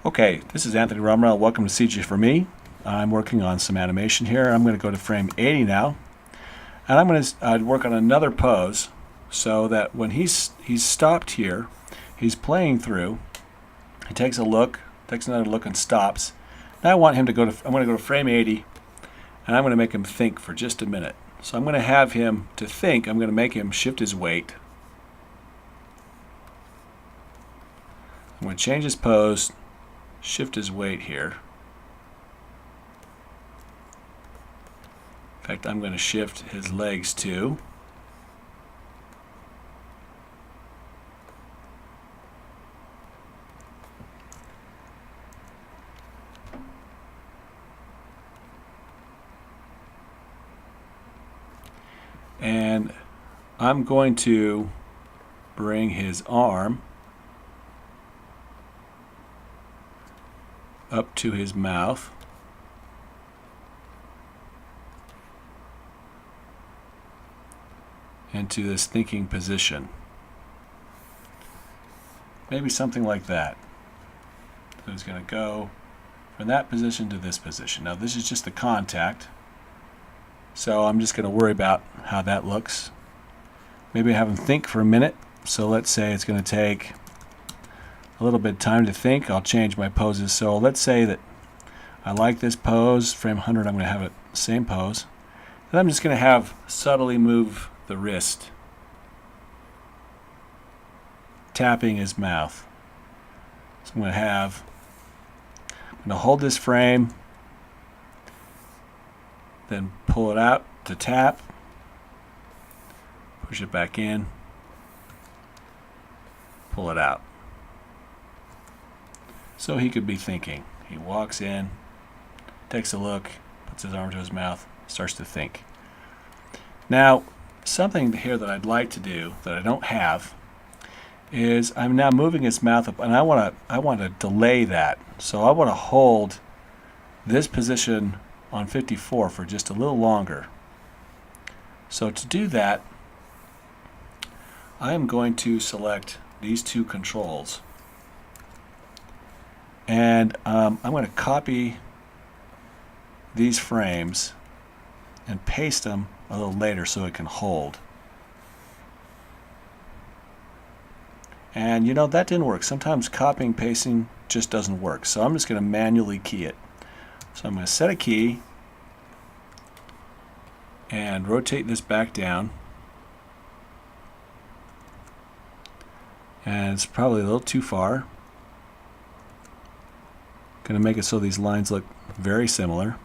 Okay, this is Anthony Romero. Welcome to CGfor.me. I'm working on some animation here. I'm going to go to frame 80 now, and I'm going to work on another pose so that when he's stopped here, he's playing through. He takes a look, takes another look, and stops. Now I want him to go to. I'm going to go to frame 80, and I'm going to make him think for just a minute. So I'm going to have him to think. I'm going to make him shift his weight. I'm going to change his pose. Shift his weight here. In fact, I'm going to shift his legs too. And I'm going to bring his arm up to his mouth. Into this thinking position. Maybe something like that. So he's going to go from that position to this position. Now this is just the contact. So I'm just going to worry about how that looks. Maybe have him think for a minute. So let's say it's going to take a little bit of time to think. I'll change my poses. So let's say that I like this pose. Frame 100, I'm going to have it the same pose. And I'm just going to have subtly move the wrist, tapping his mouth. So I'm going to hold this frame, then pull it out to tap, push it back in, pull it out. So he could be thinking. He walks in, takes a look, puts his arm to his mouth, starts to think. Now, something here that I'd like to do that I don't have is I'm now moving his mouth up, and I want to delay that. So I want to hold this position on 54 for just a little longer. So to do that, I am going to select these two controls, and I'm going to copy these frames and paste them a little later so it can hold. And you know, that didn't work. Sometimes copying pasting just doesn't work. So I'm just going to manually key it. So I'm going to set a key and rotate this back down. And it's probably a little too far. Going to make it so these lines look very similar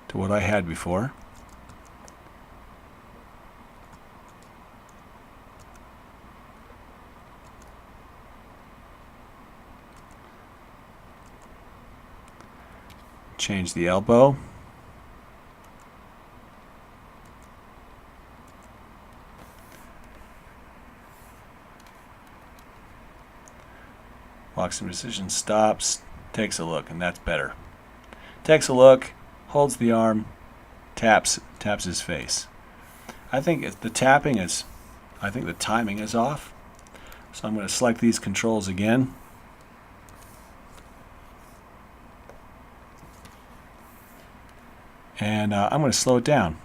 to what I had before. Change the elbow. Locks in position, stops, takes a look, and that's better. Takes a look, holds the arm, taps his face. I think the timing is off. So I'm going to select these controls again. And I'm going to slow it down.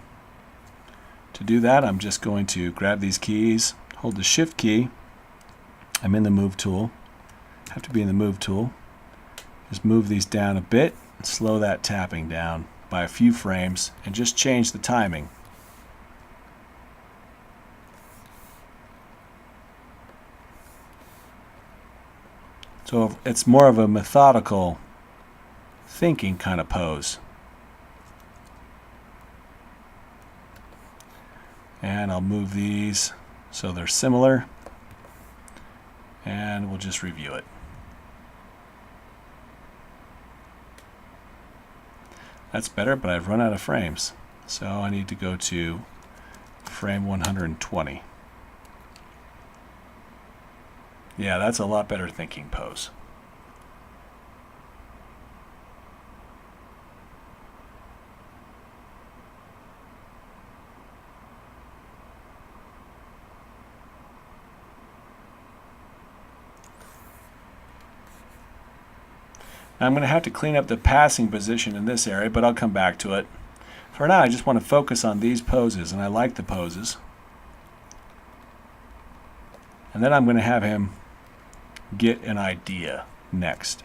To do that, I'm just going to grab these keys, hold the Shift key. I'm in the Move tool. Have to be in the Move tool. Just move these down a bit, and slow that tapping down by a few frames, and just change the timing. So it's more of a methodical thinking kind of pose. And I'll move these so they're similar, and we'll just review it. That's better, but I've run out of frames, so I need to go to frame 120. Yeah, that's a lot better thinking pose. Now I'm going to have to clean up the passing position in this area, but I'll come back to it. For now, I just want to focus on these poses, and I like the poses. And then I'm going to have him get an idea next.